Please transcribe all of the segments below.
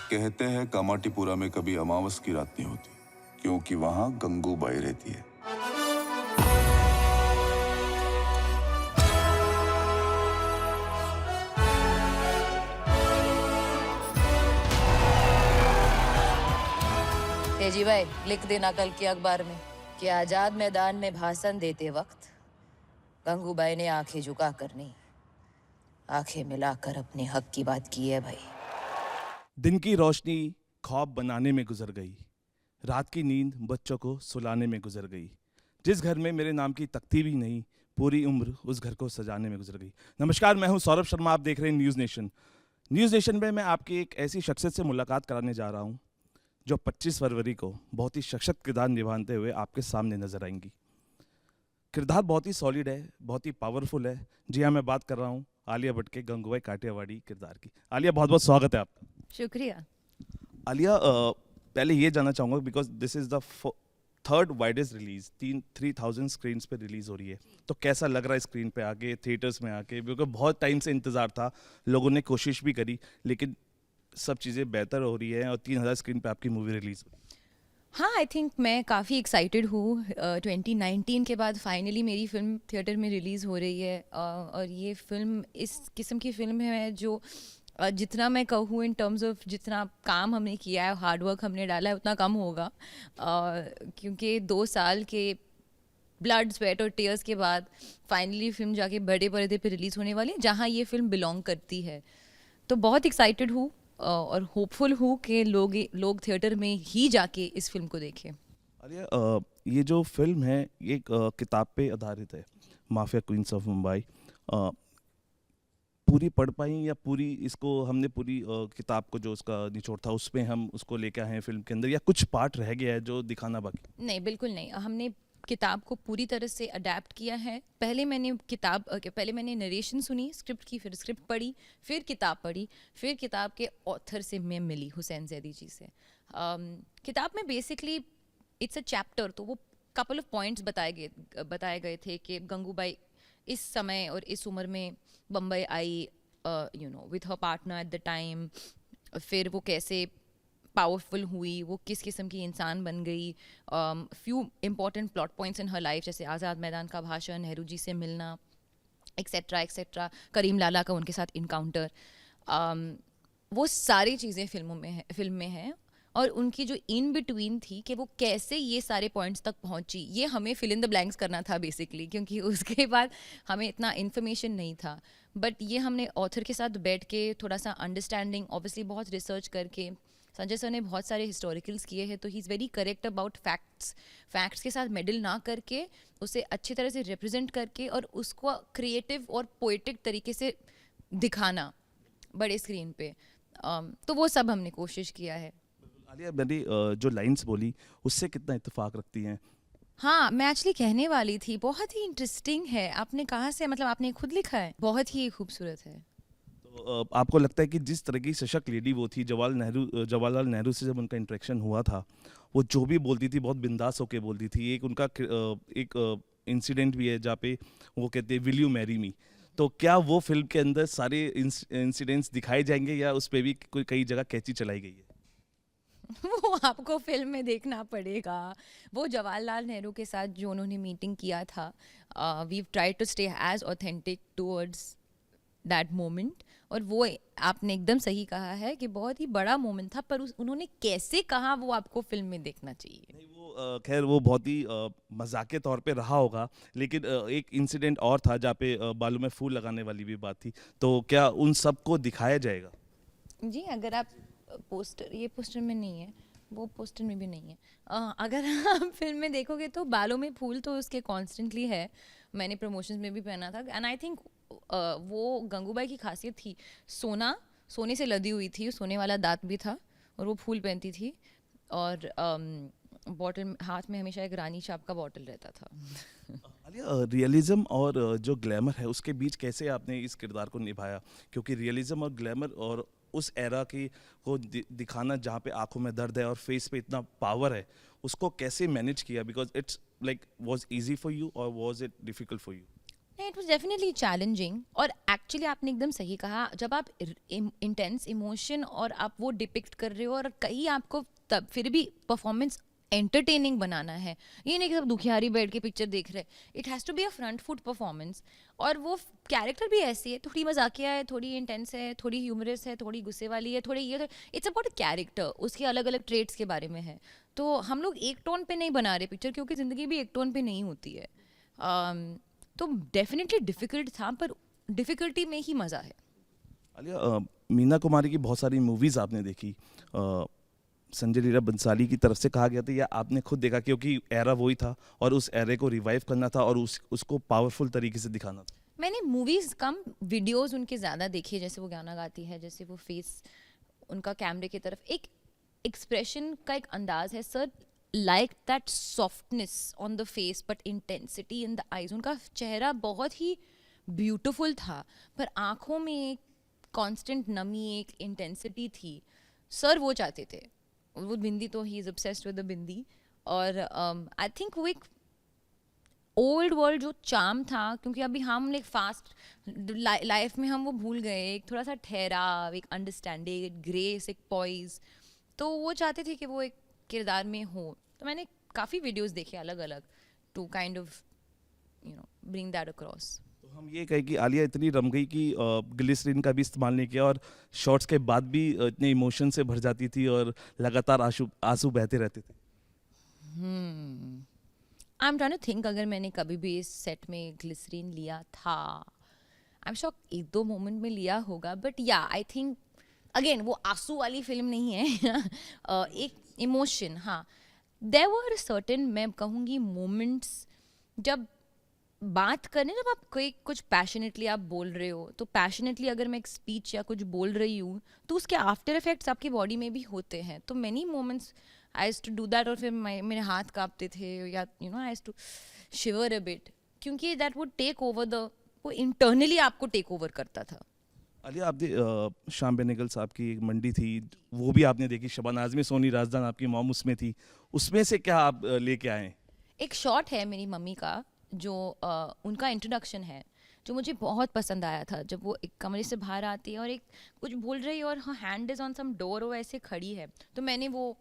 कहते हैं कामाटीपुरा में कभी अमावस की रात नहीं होती, क्योंकि वहां गंगूबाई रहती है। तेजी भाई, लिख देना कल के अखबार में कि आजाद मैदान में भाषण देते वक्त गंगूबाई ने आंखें झुका कर नहीं, आंखें मिलाकर अपने हक की बात की है भाई। दिन की रोशनी ख्वाब बनाने में गुजर गई, रात की नींद बच्चों को सुलाने में गुजर गई। जिस घर में मेरे नाम की तख्ती भी नहीं, पूरी उम्र उस घर को सजाने में गुजर गई। नमस्कार, मैं हूं सौरभ शर्मा, आप देख रहे हैं न्यूज़ नेशन। न्यूज़ नेशन में मैं आपकी एक ऐसी शख्सियत से मुलाकात कराने जा रहा हूं जो 25 फरवरी को बहुत ही सशक्त किरदार निभाते हुए आपके सामने नजर आएंगी। किरदार बहुत ही सॉलिड है, बहुत ही पावरफुल है। जी हाँ, मैं बात कर रहा हूँ आलिया भट्ट के गंगूबाई काठियावाड़ी किरदार की। आलिया, बहुत बहुत स्वागत है आपका। शुक्रिया। आलिया, पहले ये जानना चाहूँगा because this is the third widest release, 3,000 screen पे रिलीज हो रही है, तो कैसा लग रहा है स्क्रीन पे आके, थिएटर्स में आके? बिकॉज बहुत टाइम से इंतज़ार था, लोगों ने कोशिश भी करी, लेकिन सब चीज़ें बेहतर हो रही हैं और 3,000 स्क्रीन पे आपकी मूवी रिलीज हो। हाँ, आई थिंक मैं काफ़ी एक्साइटेड हूँ। 2019 के बाद फाइनली मेरी फ़िल्म थिएटर में रिलीज़ हो रही है, और ये फ़िल्म इस किस्म की फ़िल्म है जो जितना मैं कहूँ इन टर्म्स ऑफ जितना काम हमने किया है, हार्ड वर्क हमने डाला है, उतना कम होगा, क्योंकि 2 साल के ब्लड स्वेट और टीयर्स के बाद फाइनली फ़िल्म जाके बड़े पर्दे पे रिलीज़ होने वाली है, जहाँ ये फ़िल्म बिलोंग करती है। तो बहुत एक्साइटेड हूँ और होपफुल हूँ कि लोग थिएटर में ही जाके इस फिल्म को देखें। आलिया, ये जो फिल्म है ये एक किताब पे आधारित है, माफिया क्वींस ऑफ मुंबई। पूरी पढ़ पाई या पूरी इसको हमने पूरी किताब को जो उसका निचोड़ था उसमें हम उसको लेके आए हैं फिल्म के अंदर, या कुछ पार्ट रह गया है जो दिखाना बाकी? नहीं, बिल्कुल नहीं। हमने किताब को पूरी तरह से अडेप्ट किया है। पहले मैंने नरेशन सुनी स्क्रिप्ट की, फिर स्क्रिप्ट पढ़ी, फिर किताब पढ़ी, फिर किताब के ऑथर से मैं मिली, हुसैन जैदी जी से। किताब में बेसिकली इट्स अ चैप्टर, तो वो कपल ऑफ पॉइंट्स बताए गए थे कि गंगूबाई इस समय और इस उम्र में बम्बई आई, with her partner at the time, फिर वो कैसे पावरफुल हुई, वो किस किस्म की इंसान बन गई, few important plot points in her life, जैसे आज़ाद मैदान का भाषण, नेहरू जी से मिलना, एक्सेट्रा एक्सेट्रा, करीम लाला का उनके साथ इनकाउंटर, वो सारी चीज़ें फिल्म में हैं। और उनकी जो इन बिटवीन थी कि वो कैसे ये सारे पॉइंट्स तक पहुंची, ये हमें फिल इन द ब्लैंक्स करना था बेसिकली, क्योंकि उसके बाद हमें इतना इन्फॉर्मेशन नहीं था। बट ये हमने ऑथर के साथ बैठ के थोड़ा सा अंडरस्टैंडिंग, ऑब्वियसली बहुत रिसर्च करके, संजय सर ने बहुत सारे हिस्टोरिकल्स किए हैं, तो he is very correct about facts के साथ मेडल ना करके उसे अच्छी तरह से रिप्रेजेंट करके और उसको क्रिएटिव और पोएटिक तरीके से दिखाना बड़े स्क्रीन पे, तो वो सब हमने कोशिश किया है। आलिया, मैंने जो लाइंस बोली उससे कितना इत्तेफाक रखती हैं? हाँ, मैं एक्चुअली कहने वाली थी, बहुत ही इंटरेस्टिंग है। आपने कहाँ से, मतलब आपने खुद लिखा है? बहुत ही खूबसूरत है। तो आपको लगता है कि जिस तरह की सशक्त लेडी वो थी, जवाहरलाल नेहरू से जब उनका इंटरेक्शन हुआ था, वो जो भी बोलती थी बहुत बिंदास होके बोलती थी। एक उनका एक इंसिडेंट भी है जहाँ पे वो कहते हैं विल यू मैरी मी, तो क्या वो फिल्म के अंदर सारे इंसिडेंट्स दिखाए जाएंगे या उस पर भी कोई कई जगह कैची चलाई गई है? वो आपको फिल्म में देखना पड़ेगा। वो जवाहरलाल नेहरू के साथ जो उन्होंने मीटिंग किया था, we try to stay as authentic towards that moment, और वो आपने एकदम सही कहा है कि बहुत ही बड़ा मोमेंट था, पर उन्होंने कैसे कहा वो आपको फिल्म में देखना चाहिए। नहीं, वो खैर वो बहुत ही मजाक के तौर पे रहा होगा, लेकिन एक इंसिडेंट और था जहाँ पे बालों में फूल लगाने वाली भी बात थी, तो क्या उन सबको दिखाया जाएगा? जी, अगर आप ये पोस्टर में नहीं है, वो पोस्टर में भी नहीं है, अगर आप फिल्म में देखोगे तो बालों में फूल तो उसके कॉन्स्टेंटली है। मैंने प्रमोशंस में भी पहना था, एंड आई थिंक वो गंगूबाई की खासियत थी। सोने से लदी हुई थी, सोने वाला दांत भी था, और वो फूल पहनती थी, और बॉटल हाथ में हमेशा एक रानी छाप का बॉटल रहता था। आलिया, रियलिज्म और जो ग्लैमर है उसके बीच कैसे आपने इस किरदार को निभाया? क्योंकि रियलिज्म और ग्लैमर और उस एरा की को दिखाना जहाँ पे आंखों में दर्द है और फेस पे इतना पावर है, उसको कैसे मैनेज किया? Because it's like was easy for you और was it difficult for you? नहीं, इट वाज डेफिनेटली चैलेंजिंग। और एक्चुअली आपने एकदम सही कहा, जब आप इंटेंस इमोशन और आप वो डिपिक्ट कर रहे हो और कहीं आपको तब फिर भी परफॉर्मेंस एंटरटेनिंग बनाना है, ये नहीं कि सब दुखियारी बैठ के पिक्चर देख रहे, it has to be a front foot performance. और वो कैरेक्टर भी ऐसी है, थोड़ी मजाकिया है, थोड़ी इंटेंस है, थोड़ी ह्यूमरस है, थोड़ी गुस्से वाली है, थोड़ी ये, इट्स अबाउट कैरेक्टर, उसके अलग अलग ट्रेट्स के बारे में है। तो हम लोग एक टोन पे नहीं बना रहे पिक्चर, क्योंकि ज़िंदगी भी एक टोन पे नहीं होती है। तो डेफिनेटली डिफ़िकल्ट था, पर डिफ़िकल्टी में ही मज़ा है। आलिया, मीना कुमारी की बहुत सारी मूवीज़ आपने देखी, संजय लीला बंसाली की तरफ से कहा गया था या आपने खुद देखा, क्योंकि एरा वही था और उस एरे को रिवाइव करना था और उसको पावरफुल तरीके से दिखाना था? मैंने मूवीज़ कम, वीडियोस उनके ज़्यादा देखे, जैसे वो गाना गाती है, जैसे वो फेस उनका कैमरे की तरफ, एक एक्सप्रेशन का एक अंदाज है sir, like that softness on the face but intensity in the eyes. उनका चेहरा बहुत ही ब्यूटीफुल था, पर आंखों में एक कांस्टेंट नमी, एक इंटेंसिटी थी। सर वो चाहते थे, वो बिंदी, तो he is obsessed with the bindi. और आई थिंक वो एक ओल्ड वर्ल्ड जो चार्म था, क्योंकि अभी हम एक फास्ट लाइफ में हम वो भूल गए, एक थोड़ा सा ठहराव, एक अंडरस्टैंडिंग, एक ग्रेस, एक पॉइज, तो वो चाहते थे कि वो एक किरदार में हो। तो मैंने काफ़ी वीडियोस देखे अलग अलग to kind of bring that across. तो हम ये कहें कि आलिया इतनी रम गई कि ग्लिसरीन का भी इस्तेमाल नहीं किया और शॉट्स के बाद भी इतने इमोशन से भर जाती थी और लगातार आंसू आंसू बहते रहते थे। I am trying to think, अगर मैंने कभी भी इस सेट में ग्लिसरीन लिया था, आई एम श्योर एक दो मोमेंट में लिया होगा, बट या आई थिंक अगेन वो आंसू वाली फिल्म नहीं है। एक इमोशन, हाँ, देयर वर सर्टेन, मैं कहूँगी मोमेंट्स, जब बात करें, जब आप कोई कुछ पैशनेटली आप बोल रहे हो, तो पैशनेटली अगर मैं एक स्पीच या कुछ बोल रही हूँ, तो उसके आफ्टर इफेक्ट्स आपकी बॉडी में भी होते हैं। तो many moments I used to do that, और फिर मेरे हाथ कांपते थे, या I used to shiver a bit, क्योंकि that would take over the, वो इंटरनली आपको टेक ओवर करता था। आलिया, आपने शाम बेनेगल साहब की एक मंडी थी, वो भी आपने देखी, शबाना आज़मी, सोनी राजदान आपकी मॉम उसमें थी, उसमें से क्या आप लेके आए? एक शॉट है मेरी मम्मी का, जो उनका इंट्रोडक्शन है, जो मुझे बहुत पसंद आया था, जब वो एक कमरे से बाहर आती है और एक कुछ बोल रही है और hand is on some door, वो ऐसे खड़ी है, तो मैंने वो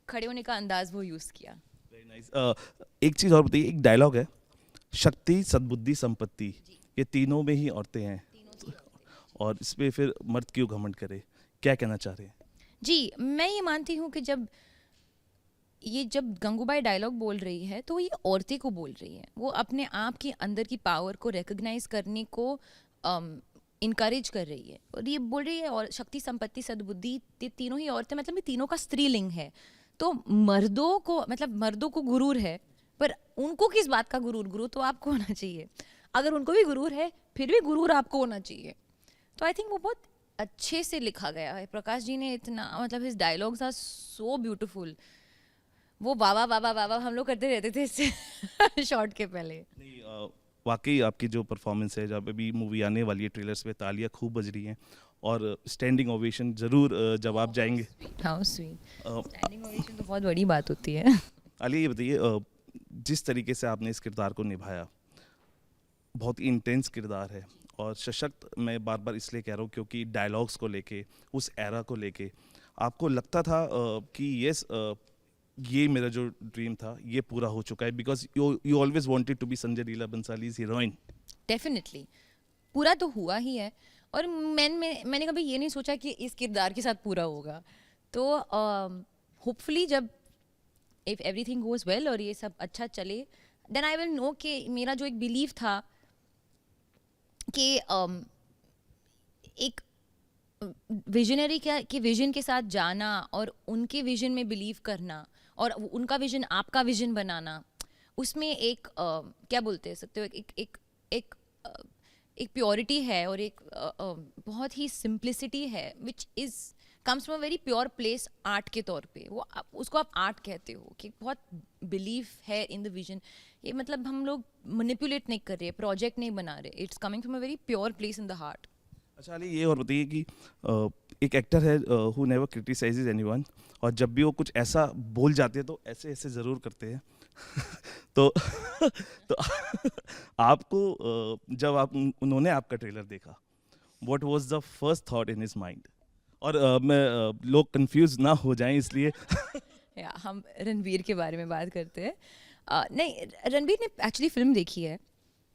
खड़े होने का अंदाज वो यूज़ किया। Very nice. एक चीज़ और बताइए, एक डायलॉग है, शक्ति, सद्बुद्धि, संपत्ति, ये तीनों में ही औरतें हैं, और इस पे फिर मर्द क्यों घमंड करे, क्या कहना चाह रहे हैं? जी, मैं ये मानती हूँ कि जब गंगूबाई डायलॉग बोल रही है, तो ये औरतें को बोल रही है, वो अपने आप के अंदर की पावर को रिकग्नाइज करने को इनकरेज कर रही है, और ये बोल रही है, और शक्ति, संपत्ति, सद्बुद्धि, ये तीनों ही औरतें, मतलब ये तीनों का स्त्रीलिंग है। तो मर्दों को गुरूर है, पर उनको किस बात का गुरूर? गुरूर तो आपको होना चाहिए। अगर उनको भी गुरूर है, फिर भी गुरूर आपको होना चाहिए। तो आई थिंक वो बहुत अच्छे से लिखा गया है, प्रकाश जी ने इतना, मतलब his dialogues are so beautiful. वो वावा वावा वावा हम लोग करते रहते थे इससे शॉर्ट के पहले। नहीं, वाकई आपकी जो परफॉर्मेंस है, जब अभी मूवी आने वाली है, ट्रेलर्स पे तालियां खूब बज रही हैं और स्टैंडिंग ओवेशन ज़रूर जब आप जाएंगे। हाउ स्वीट, स्टैंडिंग ओवेशन तो बहुत बड़ी बात होती है। आलिया, ये बताइए, जिस तरीके से आपने इस किरदार को निभाया, बहुत ही इंटेंस किरदार है, और सशक्त मैं बार बार इसलिए कह रहा हूँ क्योंकि डायलॉग्स को लेके, उस एरा को लेके आपको लगता था कि यस, ये मेरा जो ड्रीम था ये पूरा हो चुका है, because you always wanted to be Sanjay Leela Bhansali's heroine? Definitely पूरा तो हुआ ही है, और मैंने कभी ये नहीं सोचा कि इस किरदार के साथ पूरा होगा। तो होपफुली जब इफ एवरीथिंग गोज वेल और ये सब अच्छा चले, देन आई विल नो कि मेरा जो एक बिलीव था कि एक विजनरी के विजन के साथ जाना और उनके विजन में बिलीव करना और उनका विजन आपका विजन बनाना, उसमें एक क्या बोलते सकते हो, एक एक प्योरिटी है और एक बहुत ही सिंप्लिसिटी है, which is comes from a very pure place art के तौर पे। वो उसको आप आर्ट कहते हो, कि बहुत बिलीव है इन द विजन। ये मतलब हम लोग मैनिपुलेट नहीं कर रहे, प्रोजेक्ट नहीं बना रहे, it's coming from a very pure place in the heart. अच्छा अली, ये और बताइए कि एक एक्टर है हु नेवर क्रिटिसाइजेज एनीवन, और जब भी वो कुछ ऐसा बोल जाते हैं तो ऐसे ऐसे ज़रूर करते हैं तो तो आपको जब उन्होंने आपका ट्रेलर देखा, what was the first thought in his mind? और लोग कंफ्यूज ना हो जाएं इसलिए या हम रणवीर के बारे में बात करते हैं। नहीं, रणवीर ने एक्चुअली फिल्म देखी है,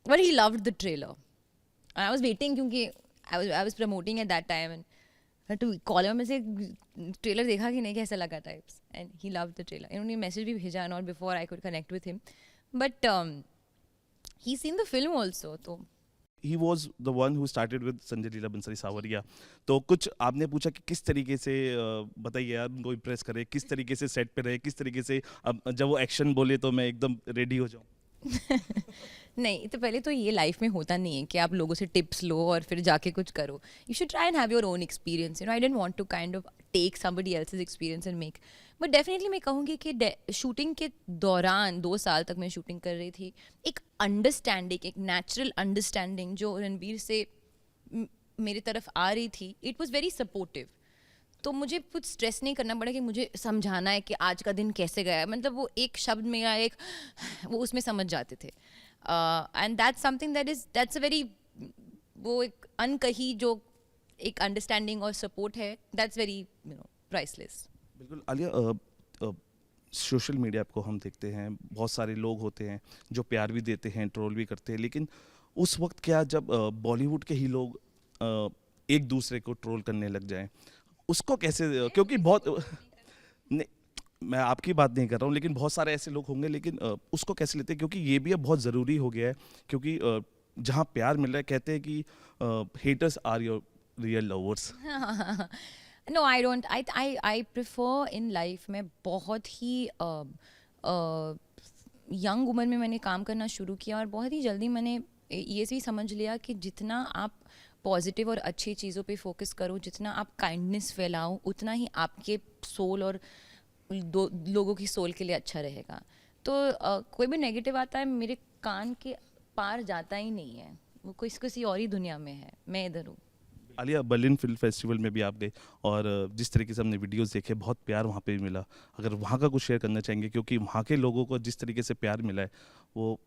but he loved the trailer. I was waiting क्योंकि I was promoting at that time and to call him, में से ट्रेलर देखा कि नहीं, कैसा लगा types, and he loved the trailer. इन्होंने मैसेज भी भेजा not before I could connect with him, but he seen the film also. तो he was the one who started with Sanjay Leela Bhansali Saawariya. तो कुछ आपने पूछा कि किस तरीके से बताइए यार उनको इम्प्रेस करे, किस तरीके से सेट पे रहे, किस तरीके से अब जब वो एक्शन बोले तो मैं एकदम रेडी हो जाऊँ? नहीं, तो पहले तो ये लाइफ में होता नहीं है कि आप लोगों से टिप्स लो और फिर जाके कुछ करो। You should try and have your own experience, you know. I don't want to kind of take somebody else's experience and make, but definitely मैं कहूँगी कि शूटिंग के दौरान 2 साल तक मैं शूटिंग कर रही थी, एक अंडरस्टैंडिंग, एक नेचुरल अंडरस्टैंडिंग जो रणवीर से मेरी तरफ आ रही थी, इट वॉज़ वेरी सपोर्टिव। तो मुझे कुछ स्ट्रेस नहीं करना पड़ा कि मुझे समझाना है कि आज का दिन कैसे गया है। मतलब वो एक शब्द में या एक वो उसमें समझ जाते थे, and that's something that's a very, वो एक अनकही जो एक अंडरस्टैंडिंग और सपोर्ट है, that's very you know priceless. बिल्कुल आलिया, सोशल मीडिया को हम देखते हैं, बहुत सारे लोग होते हैं जो प्यार भी देते हैं, ट्रोल भी करते हैं, लेकिन उस वक्त क्या जब बॉलीवुड के ही लोग एक दूसरे को ट्रोल करने लग जाएं, उसको कैसे, क्योंकि बहुत नहीं, मैं आपकी बात नहीं कर रहा हूँ, लेकिन बहुत सारे ऐसे लोग होंगे, लेकिन उसको कैसे लेते हैं? क्योंकि ये भी अब बहुत ज़रूरी हो गया है, क्योंकि जहाँ प्यार मिल रहा है, कहते हैं कि haters are your real lovers. No, I don't, I prefer in life में बहुत ही यंग उम्र में मैंने काम करना शुरू किया और बहुत ही जल्दी मैंने ये भी समझ लिया कि जितना आप पॉजिटिव और अच्छी चीज़ों पे फोकस करो, जितना आप काइंडनेस फैलाओ, उतना ही आपके सोल और लोगों की सोल के लिए अच्छा रहेगा। तो कोई भी नेगेटिव आता है मेरे कान के पार जाता ही नहीं है, वो किसी और ही दुनिया में है, मैं इधर हूँ। आलिया, बर्लिन फिल्म फेस्टिवल में भी आप गए और जिस तरीके से हमने वीडियोस देखे, बहुत प्यार वहाँ पे भी मिला। अगर वहाँ का कुछ शेयर करना चाहेंगे, क्योंकि वहाँ के लोगों को जिस तरीके से प्यार मिला है वो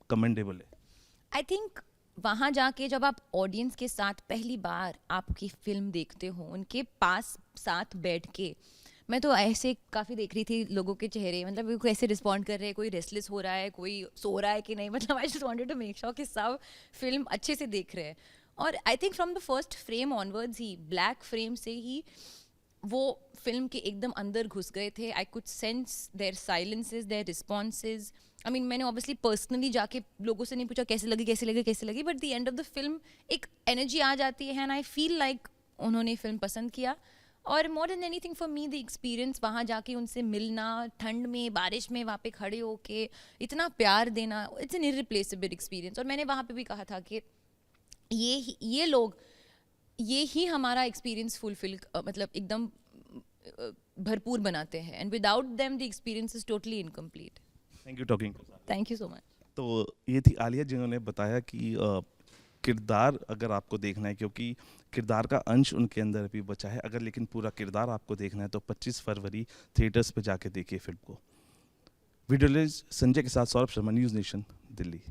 कमेंडेबल है। आई थिंक वहाँ जाके जब आप ऑडियंस के साथ पहली बार आपकी फिल्म देखते हो, उनके पास साथ बैठ के, मैं तो ऐसे काफ़ी देख रही थी लोगों के चेहरे, मतलब वो कैसे रिस्पॉन्ड कर रहे हैं, कोई रेस्टलेस हो रहा है, कोई सो रहा है कि नहीं, मतलब I just wanted to make sure कि सब फिल्म अच्छे से देख रहे हैं। और I think from the first frame onwards ही, ब्लैक फ्रेम से ही वो फिल्म के एकदम अंदर घुस गए थे। I could sense their silences, their responses. I mean, मैंने ऑब्वियसली पर्सनली जाके लोगों से नहीं पूछा कैसे लगी कैसे लगी कैसे लगी, but the end of the film एक एनर्जी आ जाती है एंड आई फील लाइक उन्होंने फिल्म पसंद किया। और more than anything for me the experience, वहाँ जाके उनसे मिलना, ठंड में बारिश में वहाँ पे खड़े होके इतना प्यार देना, इट्स एन इररिप्लेसेबल एक्सपीरियंस। और मैंने वहाँ पे भी कहा था कि ये लोग, ये ही हमारा एक्सपीरियंस फुलफिल, मतलब एकदम भरपूर बनाते हैं, and without them the experience is totally incomplete. Thank you talking. Thank you so much. तो ये थी आलिया जिन्होंने बताया कि किरदार अगर आपको देखना है, क्योंकि किरदार का अंश उनके अंदर अभी बचा है, अगर लेकिन पूरा किरदार आपको देखना है तो 25 फरवरी थिएटर्स पे जाके देखिए फिल्म को। वीडियो संजय के साथ सौरभ शर्मा, न्यूज़ नेशन, दिल्ली।